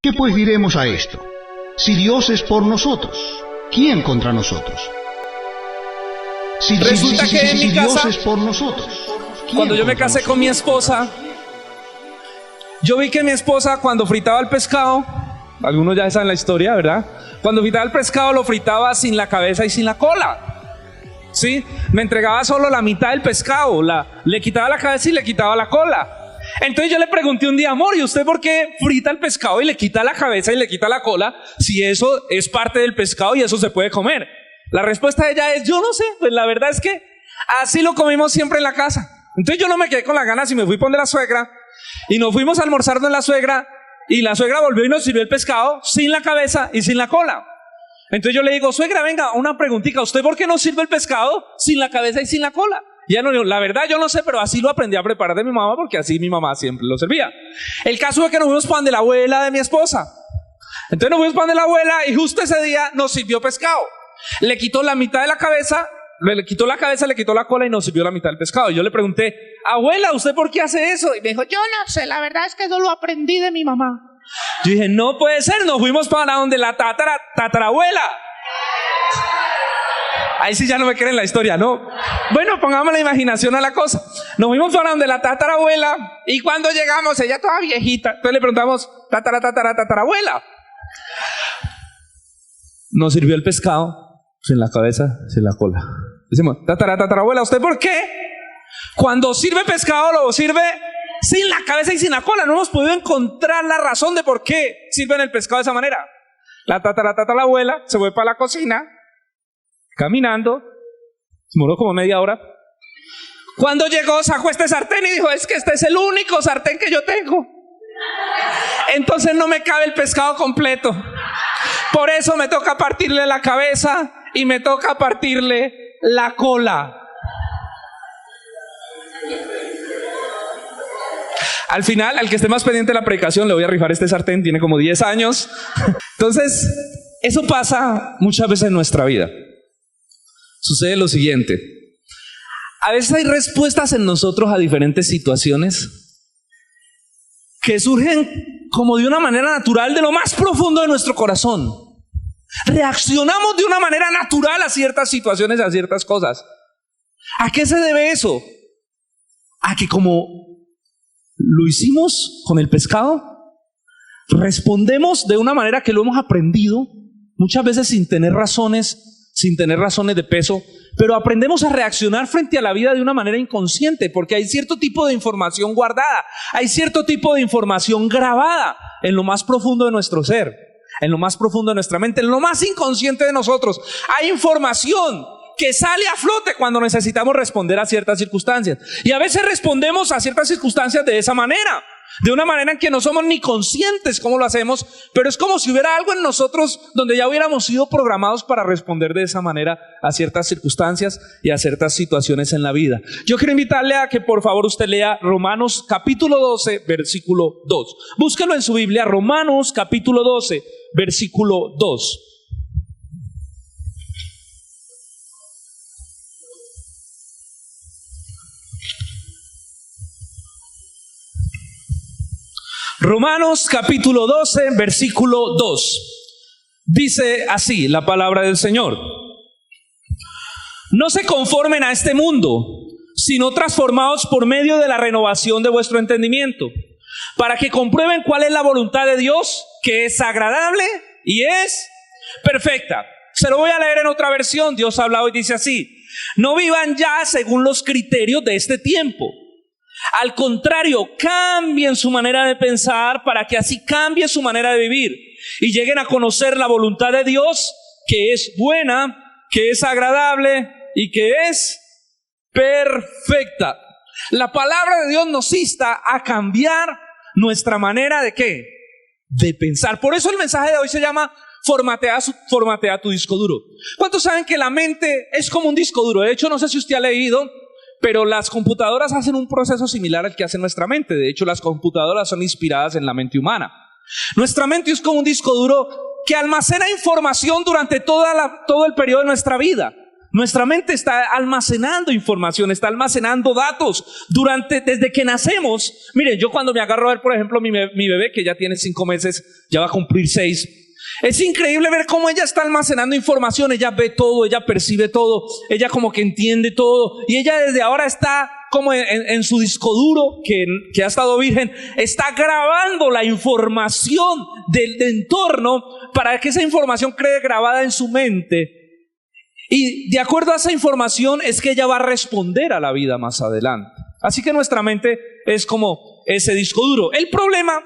¿Qué pues diremos a esto? Si Dios es por nosotros, ¿quién contra nosotros? Si Resulta que en mi Dios casa, es por nosotros, ¿quién cuando yo me contra casé con mi esposa, yo vi que mi esposa cuando fritaba el pescado, algunos ya saben la historia, ¿verdad? Cuando fritaba el pescado lo fritaba sin la cabeza y sin la cola. ¿Sí? Me entregaba solo la mitad del pescado, le quitaba la cabeza y le quitaba la cola. Entonces yo le pregunté un día, amor, ¿y usted por qué frita el pescado y le quita la cabeza y le quita la cola si eso es parte del pescado y eso se puede comer? La respuesta de ella es, yo no sé, pues la verdad es que así lo comimos siempre en la casa. Entonces yo no me quedé con las ganas y me fui por donde la suegra y nos fuimos a almorzar con la suegra y la suegra volvió y nos sirvió el pescado sin la cabeza y sin la cola. Entonces yo le digo, suegra, venga, una preguntita, ¿usted por qué no sirve el pescado sin la cabeza y sin la cola? Y ella nos dijo, la verdad yo no sé, pero así lo aprendí a preparar de mi mamá porque así mi mamá siempre lo servía. El caso es que nos fuimos pan de la abuela de mi esposa. Entonces nos fuimos pan de la abuela y justo ese día nos sirvió pescado. Le quitó la mitad de la cabeza, le quitó la cabeza, le quitó la cola y nos sirvió la mitad del pescado. Y yo le pregunté, abuela, ¿usted por qué hace eso? Y me dijo, yo no sé, la verdad es que eso lo aprendí de mi mamá. Yo dije, no puede ser, nos fuimos para donde la tatarabuela. Ahí sí ya no me creen la historia, ¿no? Bueno, pongamos la imaginación a la cosa. Nos fuimos para donde la tatarabuela y cuando llegamos, ella toda viejita. Entonces le preguntamos, tatarabuela. Nos sirvió el pescado sin la cabeza, sin la cola. Decimos, tatarabuela, ¿usted por qué? Cuando sirve pescado lo sirve sin la cabeza y sin la cola. No hemos podido encontrar la razón de por qué sirven el pescado de esa manera. La tatarabuela se fue para la cocina, caminando, demoró como media hora. Cuando llegó, sacó este sartén y dijo, es que este es el único sartén que yo tengo. Entonces no me cabe el pescado completo. Por eso me toca partirle la cabeza y me toca partirle la cola. Al final, al que esté más pendiente de la predicación, le voy a rifar este sartén, tiene como 10 años. Entonces, eso pasa muchas veces en nuestra vida. Sucede lo siguiente. A veces hay respuestas en nosotros a diferentes situaciones que surgen como de una manera natural de lo más profundo de nuestro corazón. Reaccionamos de una manera natural a ciertas situaciones, a ciertas cosas. ¿A qué se debe eso? A que como lo hicimos con el pescado, respondemos de una manera que lo hemos aprendido, muchas veces sin tener razones de peso, pero aprendemos a reaccionar frente a la vida de una manera inconsciente, porque hay cierto tipo de información guardada, hay cierto tipo de información grabada en lo más profundo de nuestro ser, en lo más profundo de nuestra mente, en lo más inconsciente de nosotros. Hay información que sale a flote cuando necesitamos responder a ciertas circunstancias. Y a veces respondemos a ciertas circunstancias de esa manera, de una manera en que no somos ni conscientes cómo lo hacemos, pero es como si hubiera algo en nosotros donde ya hubiéramos sido programados para responder de esa manera a ciertas circunstancias y a ciertas situaciones en la vida. Yo quiero invitarle a que por favor usted lea Romanos capítulo 12, versículo 2. Búsquelo en su Biblia, Romanos capítulo 12, versículo 2. Romanos capítulo 12, versículo 2. Dice así la palabra del Señor: no se conformen a este mundo, sino transformados por medio de la renovación de vuestro entendimiento, para que comprueben cuál es la voluntad de Dios, que es agradable y es perfecta. Se lo voy a leer en otra versión. Dios habla hoy, dice así: no vivan ya según los criterios de este tiempo. Al contrario, cambien su manera de pensar para que así cambie su manera de vivir y lleguen a conocer la voluntad de Dios, que es buena, que es agradable y que es perfecta. La palabra de Dios nos insta a cambiar nuestra manera de ¿qué? De pensar. Por eso el mensaje de hoy se llama formatea tu disco duro. ¿Cuántos saben que la mente es como un disco duro? De hecho, no sé si usted ha leído, pero las computadoras hacen un proceso similar al que hace nuestra mente. De hecho, las computadoras son inspiradas en la mente humana. Nuestra mente es como un disco duro que almacena información durante todo el periodo de nuestra vida. Nuestra mente está almacenando información, está almacenando datos desde que nacemos. Miren, yo cuando me agarro a ver, por ejemplo, mi bebé, que ya tiene 5 meses, ya va a cumplir 6. Es increíble ver cómo ella está almacenando información. Ella ve todo, ella percibe todo, ella como que entiende todo. Y ella desde ahora está como en su disco duro, que ha estado virgen, está grabando la información del entorno para que esa información quede grabada en su mente. Y de acuerdo a esa información es que ella va a responder a la vida más adelante. Así que nuestra mente es como ese disco duro. El problema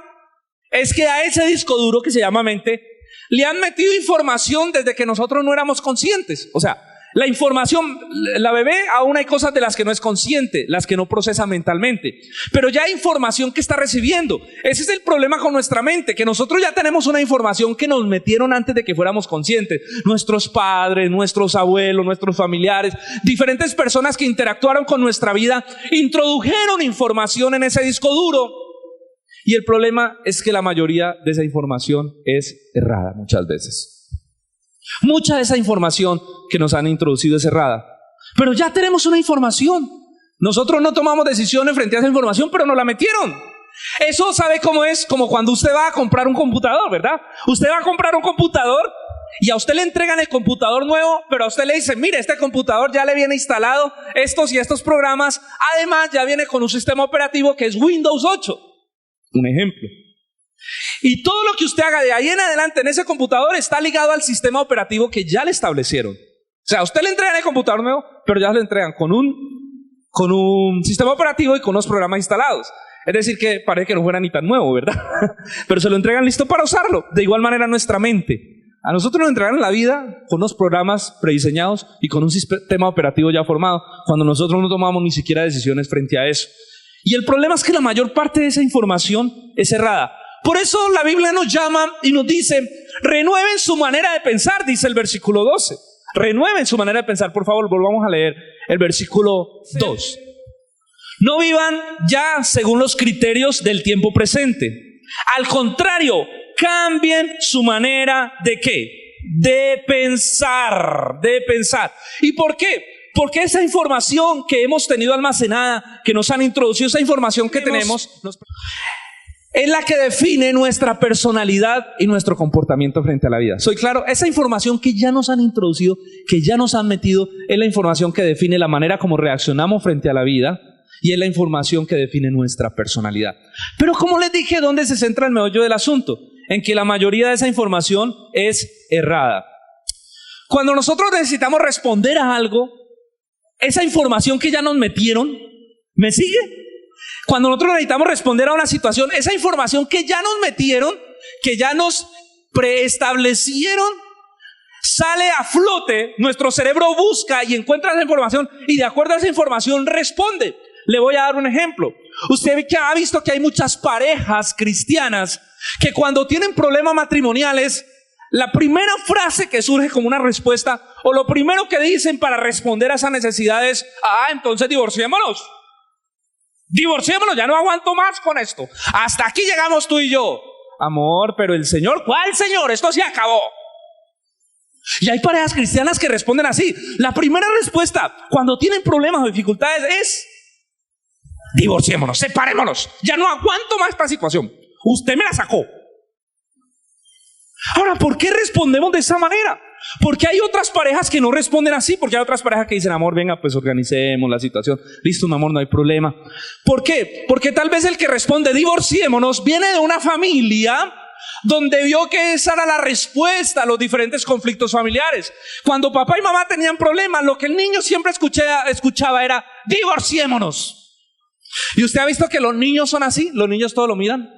es que a ese disco duro que se llama mente le han metido información desde que nosotros no éramos conscientes. O sea, la información, la bebé aún hay cosas de las que no es consciente, las que no procesa mentalmente, pero ya hay información que está recibiendo. Ese es el problema con nuestra mente, que nosotros ya tenemos una información que nos metieron antes de que fuéramos conscientes. Nuestros padres, nuestros abuelos, nuestros familiares, diferentes personas que interactuaron con nuestra vida, introdujeron información en ese disco duro. Y el problema es que la mayoría de esa información es errada muchas veces. Mucha de esa información que nos han introducido es errada. Pero ya tenemos una información. Nosotros no tomamos decisiones frente a esa información, pero nos la metieron. Eso, ¿sabe cómo es? Como cuando usted va a comprar un computador, ¿verdad? Usted va a comprar un computador y a usted le entregan el computador nuevo, pero a usted le dicen, mire, este computador ya le viene instalado estos y estos programas. Además, ya viene con un sistema operativo que es Windows 8. Un ejemplo. Y todo lo que usted haga de ahí en adelante en ese computador está ligado al sistema operativo que ya le establecieron. O sea, a usted le entregan el computador nuevo, pero ya le entregan con un sistema operativo y con unos programas instalados. Es decir, que parece que no fuera ni tan nuevo, ¿verdad? Pero se lo entregan listo para usarlo. De igual manera nuestra mente. A nosotros nos entregan la vida con unos programas prediseñados y con un sistema operativo ya formado, cuando nosotros no tomamos ni siquiera decisiones frente a eso. Y el problema es que la mayor parte de esa información es errada. Por eso la Biblia nos llama y nos dice, renueven su manera de pensar, dice el versículo 12. Renueven su manera de pensar. Por favor, volvamos a leer el versículo 2. No vivan ya según los criterios del tiempo presente. Al contrario, cambien su manera ¿de qué? De pensar, de pensar. ¿Y por qué? Porque esa información que hemos tenido almacenada, que nos han introducido, esa información que tenemos es la que define nuestra personalidad y nuestro comportamiento frente a la vida. ¿Soy claro? Esa información que ya nos han introducido, que ya nos han metido, es la información que define la manera como reaccionamos frente a la vida y es la información que define nuestra personalidad. Pero como les dije, ¿dónde se centra el meollo del asunto? En que la mayoría de esa información es errada. Cuando nosotros necesitamos responder a algo, esa información que ya nos metieron, ¿me sigue? Cuando nosotros necesitamos responder a una situación, esa información que ya nos metieron, que ya nos preestablecieron, sale a flote, nuestro cerebro busca y encuentra esa información y de acuerdo a esa información responde. Le voy a dar un ejemplo. Usted ha visto que hay muchas parejas cristianas que cuando tienen problemas matrimoniales, la primera frase que surge como una respuesta o lo primero que dicen para responder a esa necesidad es, entonces divorciémonos. Divorciémonos, ya no aguanto más con esto. Hasta aquí llegamos tú y yo. Amor, pero el Señor, ¿cuál Señor? Esto se acabó. Y hay parejas cristianas que responden así. La primera respuesta cuando tienen problemas o dificultades es, divorciémonos, separémonos. Ya no aguanto más esta situación. Usted me la sacó. Ahora, ¿por qué respondemos de esa manera? Porque hay otras parejas que no responden así. Porque hay otras parejas que dicen, amor, venga, pues organicemos la situación. Listo, mi amor, no hay problema. ¿Por qué? Porque tal vez el que responde, divorciémonos, viene de una familia donde vio que esa era la respuesta a los diferentes conflictos familiares. Cuando papá y mamá tenían problemas, lo que el niño siempre escuchaba era, divorciémonos. ¿Y usted ha visto que los niños son así? Los niños todo lo miran.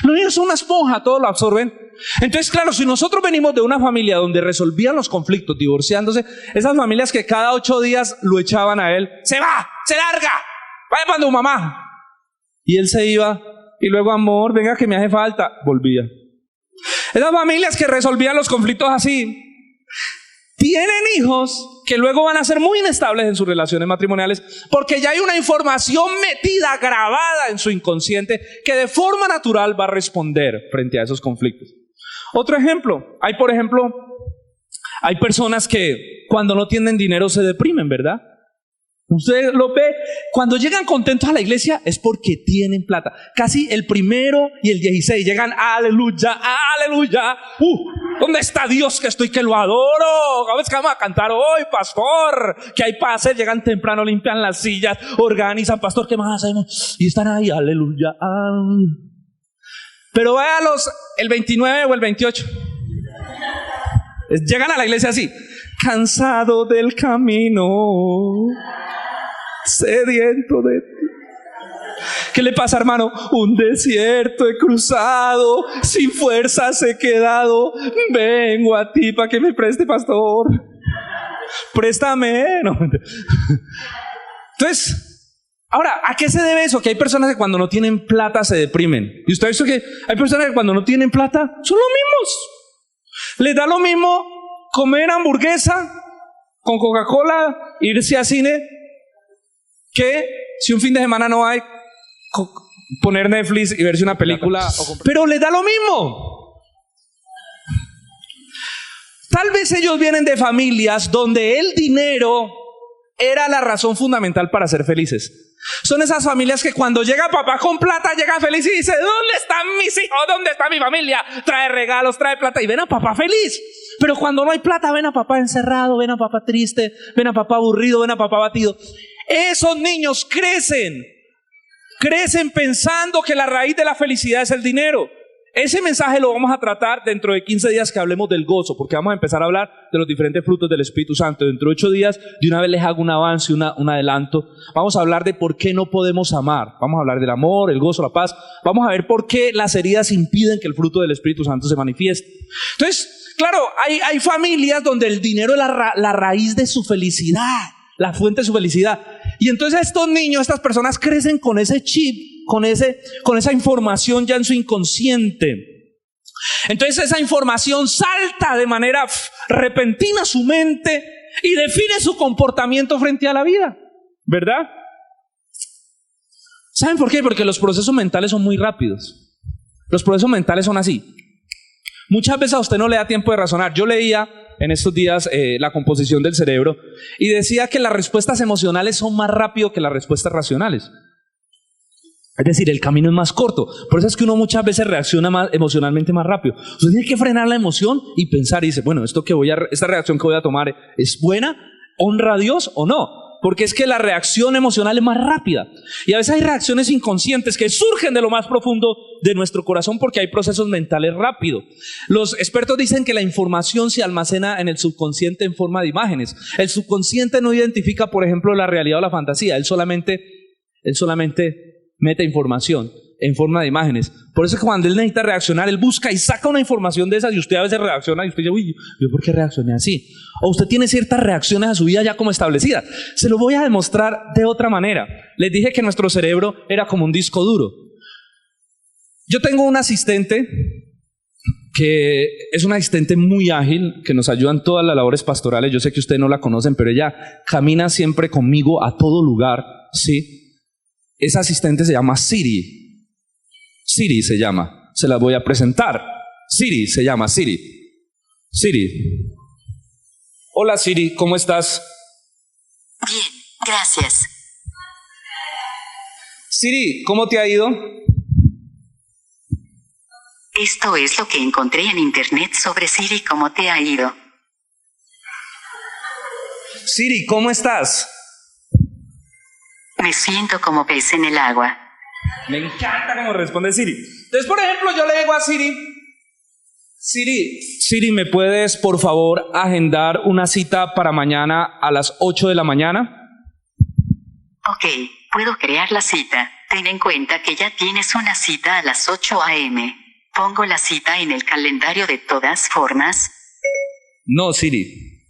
Los niños son una esponja, todo lo absorben. Entonces, claro, si nosotros venimos de una familia donde resolvían los conflictos divorciándose, esas familias que cada 8 días lo echaban a él, se va, se larga, vaya para tu mamá. Y él se iba, y luego, amor, venga que me hace falta, volvía. Esas familias que resolvían los conflictos así, tienen hijos que luego van a ser muy inestables en sus relaciones matrimoniales porque ya hay una información metida, grabada en su inconsciente que de forma natural va a responder frente a esos conflictos. Otro ejemplo, hay por ejemplo Hay personas que cuando no tienen dinero se deprimen, ¿verdad? Usted lo ve, cuando llegan contentos a la iglesia es porque tienen plata. Casi el 1 y el 16 llegan, aleluya, aleluya. ¿Dónde está Dios que estoy que lo adoro? ¿Sabes qué vamos a cantar hoy, pastor? ¿Qué hay para hacer? Llegan temprano, limpian las sillas, organizan, pastor, ¿qué más hacemos? Y están ahí, aleluya, aleluya. Pero véalos el 29 o el 28. Llegan a la iglesia así, cansado del camino, sediento de ti. ¿Qué le pasa, hermano? Un desierto he cruzado, sin fuerzas he quedado, vengo a ti para que me preste, pastor. Préstame. No. Entonces, ahora, ¿a qué se debe eso? Que hay personas que cuando no tienen plata se deprimen. Y usted ha visto que hay personas que cuando no tienen plata son los mismos. Les da lo mismo comer hamburguesa con Coca-Cola, irse a cine, que si un fin de semana no hay, poner Netflix y verse una película. Pero les da lo mismo. Tal vez ellos vienen de familias donde el dinero era la razón fundamental para ser felices. Son esas familias que cuando llega papá con plata, llega feliz y dice, ¿dónde están mis hijos? ¿Dónde está mi familia? Trae regalos, trae plata y ven a papá feliz. Pero cuando no hay plata, ven a papá encerrado, ven a papá triste, ven a papá aburrido, ven a papá abatido. Esos niños crecen pensando que la raíz de la felicidad es el dinero. Ese mensaje lo vamos a tratar dentro de 15 días que hablemos del gozo, porque vamos a empezar a hablar de los diferentes frutos del Espíritu Santo. Dentro de 8 días, de una vez les hago un avance, un adelanto. Vamos a hablar de por qué no podemos amar. Vamos a hablar del amor, el gozo, la paz. Vamos a ver por qué las heridas impiden que el fruto del Espíritu Santo se manifieste. Entonces, claro, hay familias donde el dinero es la raíz de su felicidad, la fuente de su felicidad. Y entonces estos niños, estas personas crecen con ese chip, con esa información ya en su inconsciente. Entonces esa información salta de manera repentina a su mente y define su comportamiento frente a la vida, ¿verdad? ¿Saben por qué? Porque los procesos mentales son muy rápidos. Los procesos mentales son así. Muchas veces a usted no le da tiempo de razonar. Yo leía en estos días la composición del cerebro y decía que las respuestas emocionales son más rápido que las respuestas racionales. Es decir, el camino es más corto. Por eso es que uno muchas veces reacciona emocionalmente más rápido. Usted tiene que frenar la emoción y pensar y dice, bueno, esta reacción que voy a tomar ¿es buena? ¿Honra a Dios o no? Porque es que la reacción emocional es más rápida. Y a veces hay reacciones inconscientes que surgen de lo más profundo de nuestro corazón porque hay procesos mentales rápidos. Los expertos dicen que la información se almacena en el subconsciente en forma de imágenes. El subconsciente no identifica, por ejemplo, la realidad o la fantasía. Él solamente mete información en forma de imágenes. Por eso es que cuando él necesita reaccionar, él busca y saca una información de esas y usted a veces reacciona y usted dice, uy, ¿yo por qué reaccioné así? O usted tiene ciertas reacciones a su vida ya como establecidas. Se lo voy a demostrar de otra manera. Les dije que nuestro cerebro era como un disco duro. Yo tengo un asistente que es una asistente muy ágil, que nos ayuda en todas las labores pastorales. Yo sé que ustedes no la conocen, pero ella camina siempre conmigo a todo lugar, ¿sí? Esa asistente se llama Siri. Siri se llama. Se la voy a presentar. Siri se llama Siri. Siri. Hola Siri, ¿cómo estás? Bien, gracias. Siri, ¿cómo te ha ido? Esto es lo que encontré en internet sobre Siri. ¿Cómo te ha ido? Siri, ¿cómo estás? Me siento como pez en el agua. Me encanta cómo responde Siri. Entonces, por ejemplo, yo le digo a Siri, Siri, ¿me puedes, por favor, agendar una cita para mañana a las 8 de la mañana? Ok, puedo crear la cita. Ten en cuenta que ya tienes una cita a las 8 a.m. Pongo la cita en el calendario de todas formas. No, Siri.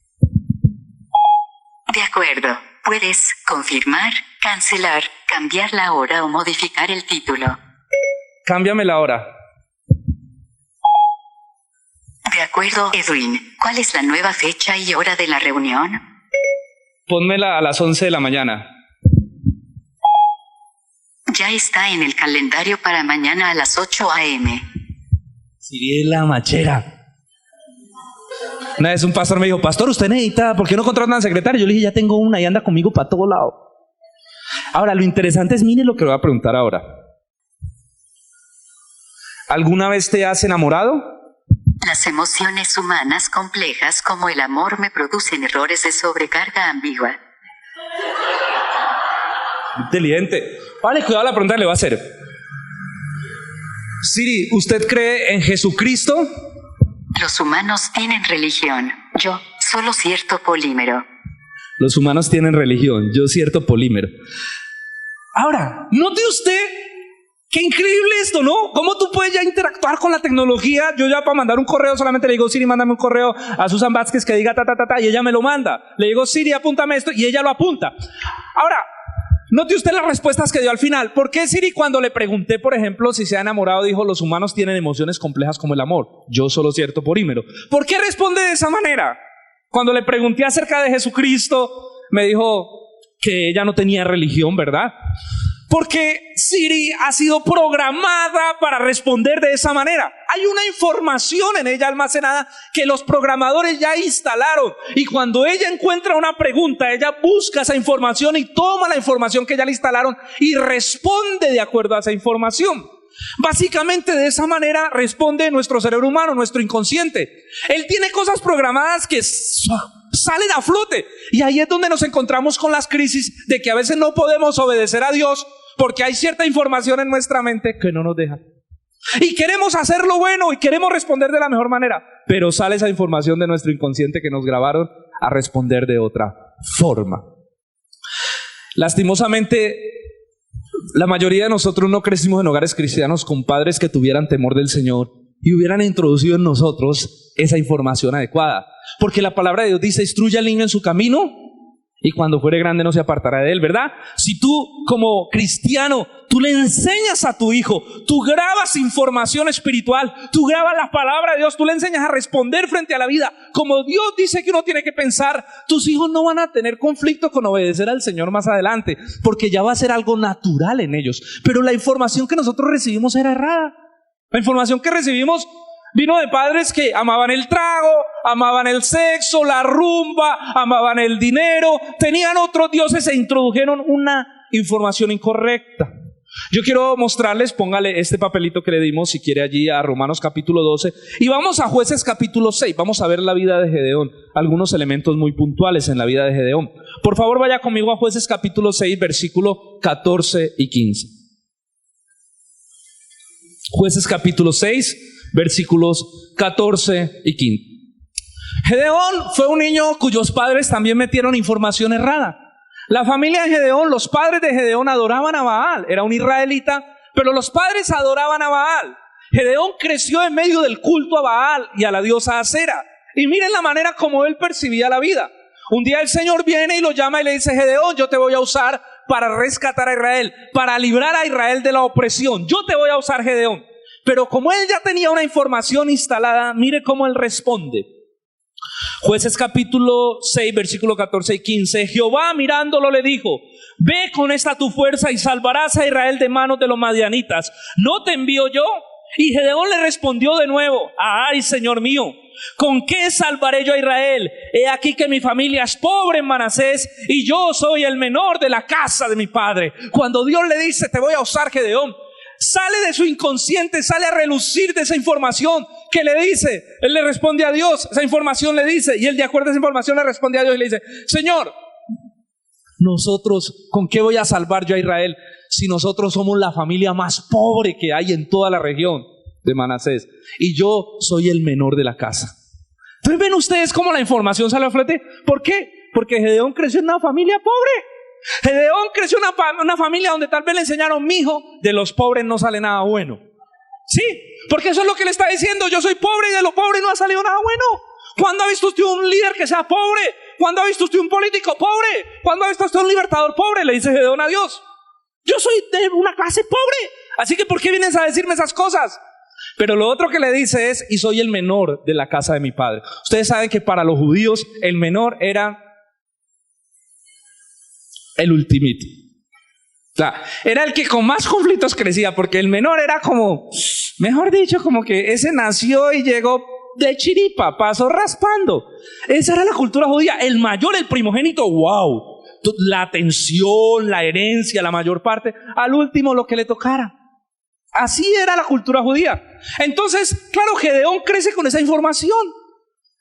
De acuerdo. Puedes confirmar, cancelar, cambiar la hora o modificar el título. Cámbiame la hora. De acuerdo, Edwin. ¿Cuál es la nueva fecha y hora de la reunión? Pónmela a las 11 de la mañana. Ya está en el calendario para mañana a las 8 a.m. Siri es la machera. Una vez un pastor me dijo, pastor, usted necesita, ¿por qué no contrata una secretaria? Yo le dije, ya tengo una y anda conmigo para todo lado. Ahora, lo interesante es, mire lo que le voy a preguntar ahora. ¿Alguna vez te has enamorado? Las emociones humanas complejas como el amor me producen errores de sobrecarga ambigua. Inteligente. Vale, cuidado, la pregunta que le voy a hacer. Siri, ¿usted cree en Jesucristo? Los humanos tienen religión. Yo, solo cierto polímero. Los humanos tienen religión, yo cierto polímero. Ahora, note usted qué increíble esto, ¿no? ¿Cómo tú puedes ya interactuar con la tecnología? Yo ya para mandar un correo solamente le digo, Siri, mándame un correo a Susan Vázquez que diga y ella me lo manda. Le digo, Siri, apúntame esto y ella lo apunta. Ahora, note usted las respuestas que dio al final. ¿Por qué Siri, cuando le pregunté, por ejemplo, si se ha enamorado, dijo, los humanos tienen emociones complejas como el amor, yo solo cierto polímero? ¿Por qué responde de esa manera? Cuando le pregunté acerca de Jesucristo, me dijo que ella no tenía religión, ¿verdad? Porque Siri ha sido programada para responder de esa manera. Hay una información en ella almacenada que los programadores ya instalaron. Y cuando ella encuentra una pregunta, ella busca esa información y toma la información que ya le instalaron y responde de acuerdo a esa información. Básicamente de esa manera responde nuestro cerebro humano, nuestro inconsciente. Él tiene cosas programadas que salen a flote. Y ahí es donde nos encontramos con las crisis de que a veces no podemos obedecer a Dios porque hay cierta información en nuestra mente que no nos deja. Y queremos hacer lo bueno y queremos responder de la mejor manera, pero sale esa información de nuestro inconsciente que nos grabaron a responder de otra forma. Lastimosamente, la mayoría de nosotros no crecimos en hogares cristianos con padres que tuvieran temor del Señor y hubieran introducido en nosotros esa información adecuada. Porque la palabra de Dios dice, instruye al niño en su camino y cuando fuere grande no se apartará de él, ¿verdad? Si tú como cristiano, tú le enseñas a tu hijo, tú grabas información espiritual, tú grabas la palabra de Dios, tú le enseñas a responder frente a la vida como Dios dice que uno tiene que pensar, tus hijos no van a tener conflicto con obedecer al Señor más adelante, porque ya va a ser algo natural en ellos. Pero la información que nosotros recibimos era errada. La información que recibimos vino de padres que amaban el trago, amaban el sexo, la rumba, amaban el dinero, tenían otros dioses e introdujeron una información incorrecta. Yo quiero mostrarles, póngale este papelito que le dimos si quiere allí a Romanos capítulo 12 y vamos a Jueces capítulo 6, vamos a ver la vida de Gedeón, algunos elementos muy puntuales en la vida de Gedeón. Por favor vaya conmigo a Jueces capítulo 6, versículo 14 y 15. Jueces capítulo 6, versículos 14 y 15. Gedeón fue un niño cuyos padres también metieron información errada. La familia de Gedeón, los padres de Gedeón adoraban a Baal. Era un israelita, pero los padres adoraban a Baal. Gedeón creció en medio del culto a Baal y a la diosa Acera. Y miren la manera como él percibía la vida. Un día el Señor viene y lo llama y le dice, Gedeón, yo te voy a usar para rescatar a Israel, para librar a Israel de la opresión. Yo te voy a usar, Gedeón. Pero como él ya tenía una información instalada, mire cómo él responde. Jueces capítulo 6, versículo 14 y 15. Jehová mirándolo le dijo, ve con esta tu fuerza y salvarás a Israel de manos de los madianitas. ¿No te envío yo? Y Gedeón le respondió de nuevo, ay, Señor mío, ¿con qué salvaré yo a Israel? He aquí que mi familia es pobre en Manasés y yo soy el menor de la casa de mi padre. Cuando Dios le dice, te voy a usar, Gedeón, sale de su inconsciente, sale a relucir de esa información que le dice, él le responde a Dios, esa información le dice, y él de acuerdo a esa información le responde a Dios y le dice, Señor, nosotros, ¿con qué voy a salvar yo a Israel si nosotros somos la familia más pobre que hay en toda la región de Manasés y yo soy el menor de la casa? Entonces ven ustedes cómo la información sale a flote. ¿Por qué? Porque Gedeón creció en una familia pobre. Gedeón creció en una familia donde tal vez le enseñaron, mijo, de los pobres no sale nada bueno. Sí, porque eso es lo que le está diciendo, yo soy pobre y de lo pobre no ha salido nada bueno. ¿Cuándo ha visto usted un líder que sea pobre? ¿Cuándo ha visto usted un político pobre? ¿Cuándo ha visto usted un libertador pobre? Le dice Gedeón a Dios, yo soy de una clase pobre, así que ¿por qué vienes a decirme esas cosas? Pero lo otro que le dice es, y soy el menor de la casa de mi padre. Ustedes saben que para los judíos el menor era el ultimito. O sea, era el que con más conflictos crecía, porque el menor era como, mejor dicho, como que ese nació y llegó de chiripa, pasó raspando. Esa era la cultura judía. El mayor, el primogénito, wow. La atención, la herencia, la mayor parte. Al último lo que le tocara. Así era la cultura judía. Entonces, claro, Gedeón crece con esa información.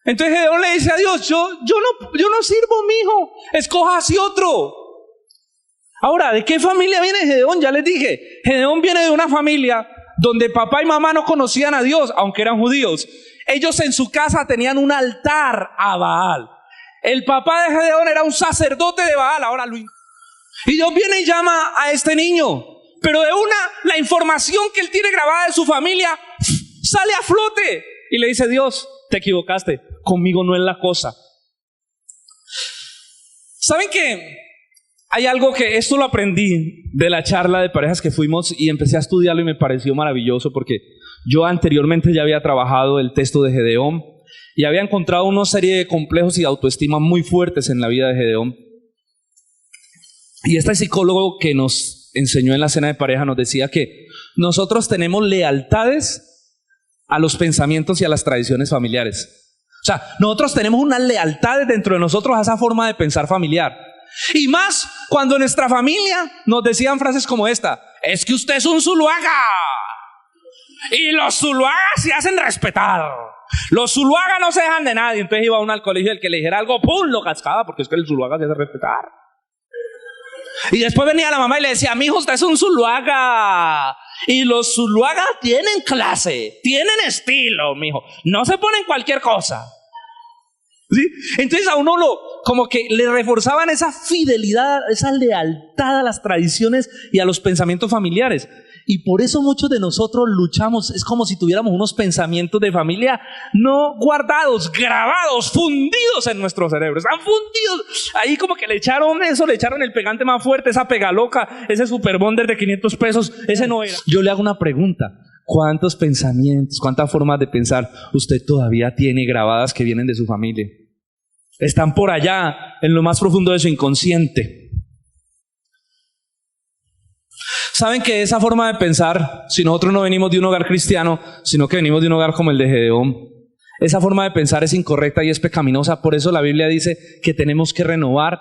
Entonces Gedeón le dice a Dios, yo no sirvo, mijo, escoja así otro. Ahora, ¿de qué familia viene Gedeón? Ya les dije, Gedeón viene de una familia donde papá y mamá no conocían a Dios, aunque eran judíos. Ellos en su casa tenían un altar a Baal. El papá de Gedeón era un sacerdote de Baal. Y Dios viene y llama a este niño. Pero de la información que él tiene grabada de su familia sale a flote. Y le dice, Dios, te equivocaste, conmigo no es la cosa. ¿Saben qué? Hay algo que esto lo aprendí de la charla de parejas que fuimos y empecé a estudiarlo y me pareció maravilloso porque yo anteriormente ya había trabajado el texto de Gedeón y había encontrado una serie de complejos y de autoestima muy fuertes en la vida de Gedeón. Y este psicólogo que nos enseñó en la cena de pareja nos decía que nosotros tenemos lealtades a los pensamientos y a las tradiciones familiares. O sea, nosotros tenemos unas lealtades dentro de nosotros a esa forma de pensar familiar. Y más cuando en nuestra familia nos decían frases como esta: es que usted es un Zuluaga y los Zuluagas se hacen respetar, los Zuluagas no se dejan de nadie. Entonces iba uno al colegio y el que le dijera algo, ¡pum!, lo cascaba, porque es que el Zuluaga se hace respetar. Y después venía la mamá y le decía, mijo, usted es un Zuluaga y los Zuluagas tienen clase, tienen estilo, mijo, no se ponen cualquier cosa. ¿Sí? Entonces a uno como que le reforzaban esa fidelidad, esa lealtad a las tradiciones y a los pensamientos familiares. Y por eso muchos de nosotros luchamos. Es como si tuviéramos unos pensamientos de familia no guardados, grabados, fundidos en nuestro cerebro. Están fundidos. Ahí como que le echaron el pegante más fuerte, esa pega loca, ese super bonder de 500 pesos, ese no era. Yo le hago una pregunta. ¿Cuántos pensamientos, cuántas formas de pensar usted todavía tiene grabadas que vienen de su familia? Están por allá, en lo más profundo de su inconsciente. ¿Saben que esa forma de pensar, si nosotros no venimos de un hogar cristiano, sino que venimos de un hogar como el de Gedeón, esa forma de pensar es incorrecta y es pecaminosa? Por eso la Biblia dice que tenemos que renovar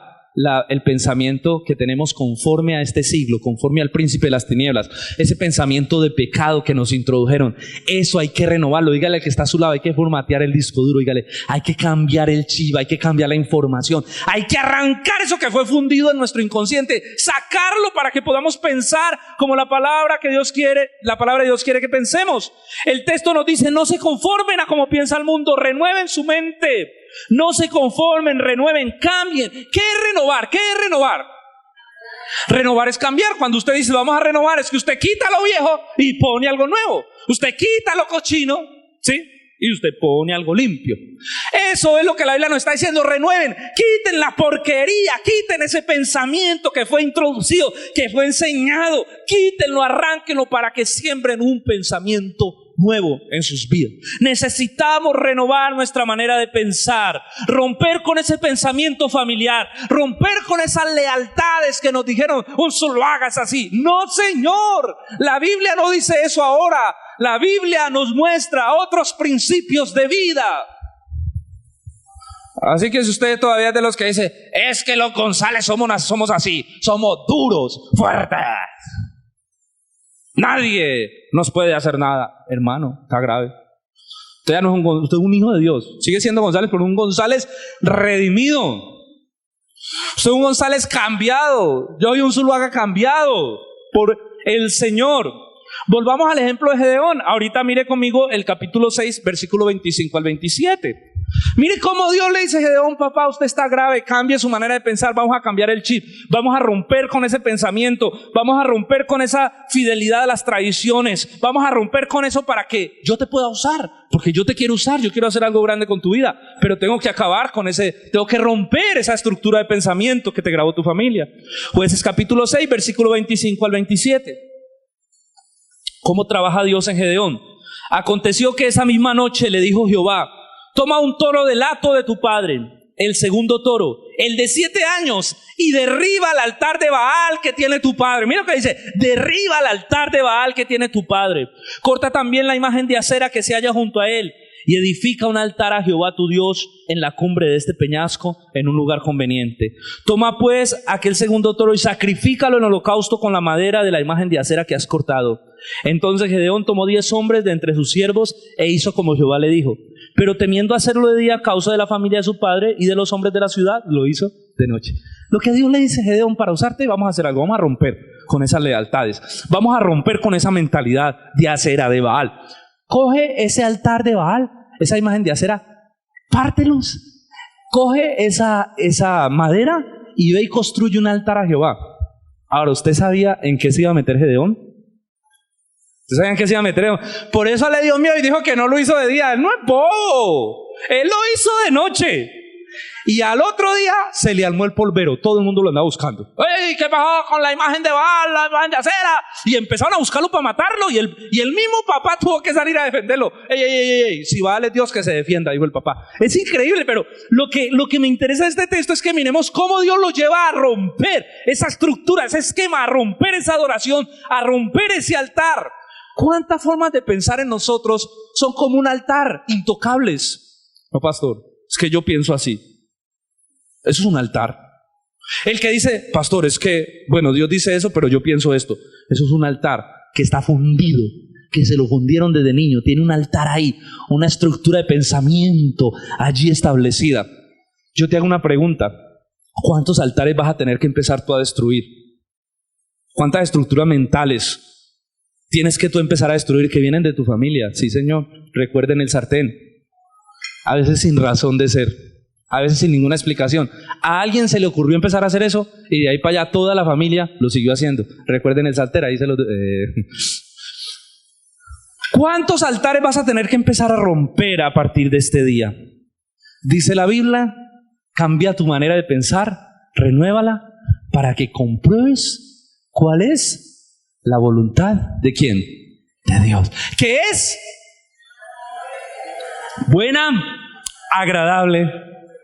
el pensamiento que tenemos conforme a este siglo, conforme al príncipe de las tinieblas, ese pensamiento de pecado que nos introdujeron. Eso hay que renovarlo. Dígale al que está a su lado, hay que formatear el disco duro. Dígale, hay que cambiar el chip, hay que cambiar la información, hay que arrancar eso que fue fundido en nuestro inconsciente, sacarlo para que podamos pensar como la palabra de Dios quiere que pensemos. El texto nos dice, no se conformen a como piensa el mundo, renueven su mente. No se conformen, renueven, cambien. ¿Qué es renovar? ¿Qué es renovar? Renovar es cambiar. Cuando usted dice vamos a renovar, es que usted quita lo viejo y pone algo nuevo. Usted quita lo cochino, ¿sí? Y usted pone algo limpio. Eso es lo que la Biblia nos está diciendo. Renueven, quiten la porquería, quiten ese pensamiento que fue introducido, que fue enseñado. Quítenlo, arránquenlo para que siembren un pensamiento nuevo en sus vidas. Necesitamos renovar nuestra manera de pensar, romper con ese pensamiento familiar, romper con esas lealtades que nos dijeron, solo hagas así. No, Señor, la Biblia no dice eso ahora. La Biblia nos muestra otros principios de vida. Así que si usted todavía es de los que dice, es que los González somos así, somos duros, fuertes, nadie nos puede hacer nada. Hermano, está grave. Usted ya no es usted es un hijo de Dios. Sigue siendo González, pero un González redimido. Usted es un González cambiado. Yo soy un Zuluaga cambiado por el Señor. Volvamos al ejemplo de Gedeón. Ahorita mire conmigo el capítulo 6, versículo 25 al 27. Mire cómo Dios le dice a Gedeón, papá, usted está grave, cambie su manera de pensar, vamos a cambiar el chip, vamos a romper con ese pensamiento, vamos a romper con esa fidelidad a las tradiciones, vamos a romper con eso para que yo te pueda usar, porque yo te quiero usar, yo quiero hacer algo grande con tu vida, pero tengo que acabar con tengo que romper esa estructura de pensamiento que te grabó tu familia. Jueces capítulo 6, versículo 25 al 27. ¿Cómo trabaja Dios en Gedeón? Aconteció que esa misma noche le dijo Jehová, toma un toro del hato de tu padre, el segundo toro, el de 7 años, y derriba el altar de Baal que tiene tu padre. Mira lo que dice, derriba el altar de Baal que tiene tu padre. Corta también la imagen de acera que se halla junto a él, y edifica un altar a Jehová tu Dios en la cumbre de este peñasco, en un lugar conveniente. Toma pues aquel segundo toro y sacrifícalo en holocausto con la madera de la imagen de acera que has cortado. Entonces Gedeón tomó 10 hombres de entre sus siervos e hizo como Jehová le dijo. Pero temiendo hacerlo de día a causa de la familia de su padre y de los hombres de la ciudad, lo hizo de noche. Lo que Dios le dice: Gedeón, para usarte vamos a hacer algo, vamos a romper con esas lealtades, vamos a romper con esa mentalidad de acera, de Baal. Coge ese altar de Baal, esa imagen de acera, pártelos, coge esa madera y ve y construye un altar a Jehová. Ahora, ¿usted sabía en qué se iba a meter Gedeón? ¿Ustedes sabían que se iba a meter? Por eso le dio miedo y dijo que no lo hizo de día. Él no es bobo, él lo hizo de noche. Y al otro día se le armó el polvero. Todo el mundo lo andaba buscando. ¡Ey! ¿Qué pasó con la imagen de Baal, la imagen de acera? Y empezaron a buscarlo para matarlo. Y el mismo papá tuvo que salir a defenderlo. ¡Ey! Si Baal es Dios, que se defienda, dijo el papá. Es increíble, pero lo que me interesa de este texto es que miremos cómo Dios lo lleva a romper esa estructura, ese esquema, a romper esa adoración, a romper ese altar. ¿Cuántas formas de pensar en nosotros son como un altar, intocables? No, pastor, es que yo pienso así. Eso es un altar. El que dice: pastor, es que, bueno, Dios dice eso, pero yo pienso esto. Eso es un altar que está fundido, que se lo fundieron desde niño. Tiene un altar ahí, una estructura de pensamiento allí establecida. Yo te hago una pregunta: ¿cuántos altares vas a tener que empezar tú a destruir? ¿Cuántas estructuras mentales tienes que tú empezar a destruir que vienen de tu familia? Sí, Señor. Recuerden el sartén. A veces sin razón de ser, a veces sin ninguna explicación. A alguien se le ocurrió empezar a hacer eso y de ahí para allá toda la familia lo siguió haciendo. Recuerden el sartén, ahí se lo... ¿Cuántos altares vas a tener que empezar a romper a partir de este día? Dice la Biblia: cambia tu manera de pensar, renuévala para que compruebes cuál es la voluntad de ¿quién? De Dios. ¿Qué es? Buena, agradable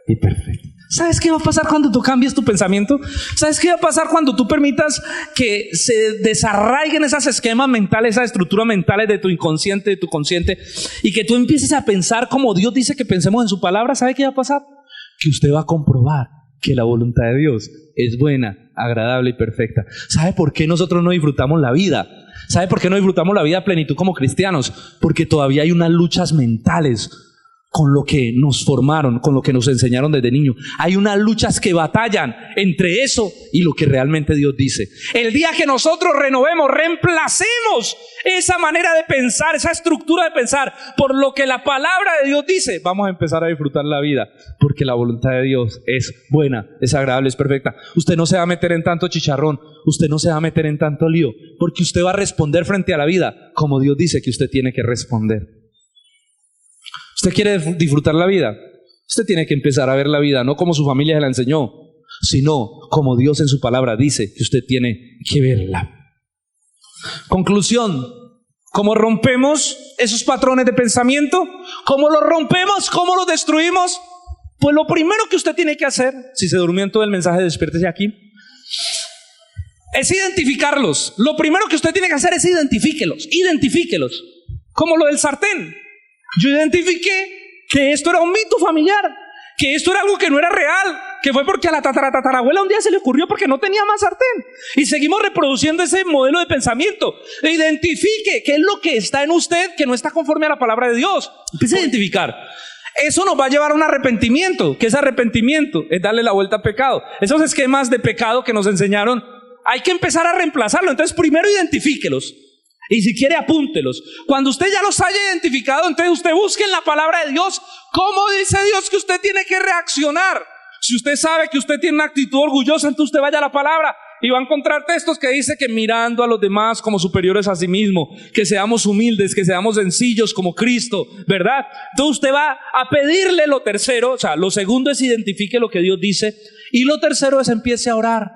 y perfecta. ¿Sabes qué va a pasar cuando tú cambies tu pensamiento? ¿Sabes qué va a pasar cuando tú permitas que se desarraiguen esos esquemas mentales, esas estructuras mentales de tu inconsciente, de tu consciente, y que tú empieces a pensar como Dios dice que pensemos en su palabra? ¿Sabe qué va a pasar? Que usted va a comprobar que la voluntad de Dios es buena, agradable y perfecta. ¿Sabe por qué nosotros no disfrutamos la vida? ¿Sabe por qué no disfrutamos la vida a plenitud como cristianos? Porque todavía hay unas luchas mentales con lo que nos formaron, con lo que nos enseñaron desde niño. Hay unas luchas que batallan entre eso y lo que realmente Dios dice. El día que nosotros renovemos, reemplacemos esa manera de pensar, esa estructura de pensar por lo que la palabra de Dios dice, vamos a empezar a disfrutar la vida, porque la voluntad de Dios es buena, es agradable, es perfecta. Usted no se va a meter en tanto chicharrón, usted no se va a meter en tanto lío, porque usted va a responder frente a la vida como Dios dice que usted tiene que responder. ¿Usted quiere disfrutar la vida? Usted tiene que empezar a ver la vida no como su familia se la enseñó, sino como Dios en su palabra dice que usted tiene que verla. Conclusión: ¿cómo rompemos esos patrones de pensamiento? ¿Cómo los rompemos? ¿Cómo los destruimos? Pues lo primero que usted tiene que hacer, si se durmió en todo el mensaje, despiértese aquí, es identificarlos. Lo primero que usted tiene que hacer es identifíquelos. Como lo del sartén. Yo identifiqué que esto era un mito familiar, que esto era algo que no era real, que fue porque a la tatarabuela un día se le ocurrió porque no tenía más sartén. Y seguimos reproduciendo ese modelo de pensamiento. Identifique qué es lo que está en usted que no está conforme a la palabra de Dios. Empiece a identificar. Eso nos va a llevar a un arrepentimiento. ¿Qué es arrepentimiento? Es darle la vuelta al pecado. Esos esquemas de pecado que nos enseñaron, hay que empezar a reemplazarlo. Entonces primero identifíquelos. Y si quiere, apúntelos. Cuando usted ya los haya identificado, entonces usted busque en la palabra de Dios cómo dice Dios que usted tiene que reaccionar. Si usted sabe que usted tiene una actitud orgullosa, entonces usted vaya a la palabra y va a encontrar textos que dice que mirando a los demás como superiores a sí mismo, que seamos humildes, que seamos sencillos como Cristo, ¿verdad? Entonces usted va a pedirle lo tercero. O sea, lo segundo es identifique lo que Dios dice, y lo tercero es empiece a orar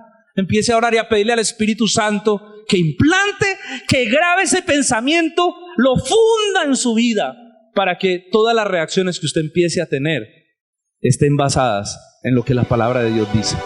y a pedirle al Espíritu Santo que implante, que grabe ese pensamiento, lo funda en su vida, para que todas las reacciones que usted empiece a tener estén basadas en lo que la palabra de Dios dice.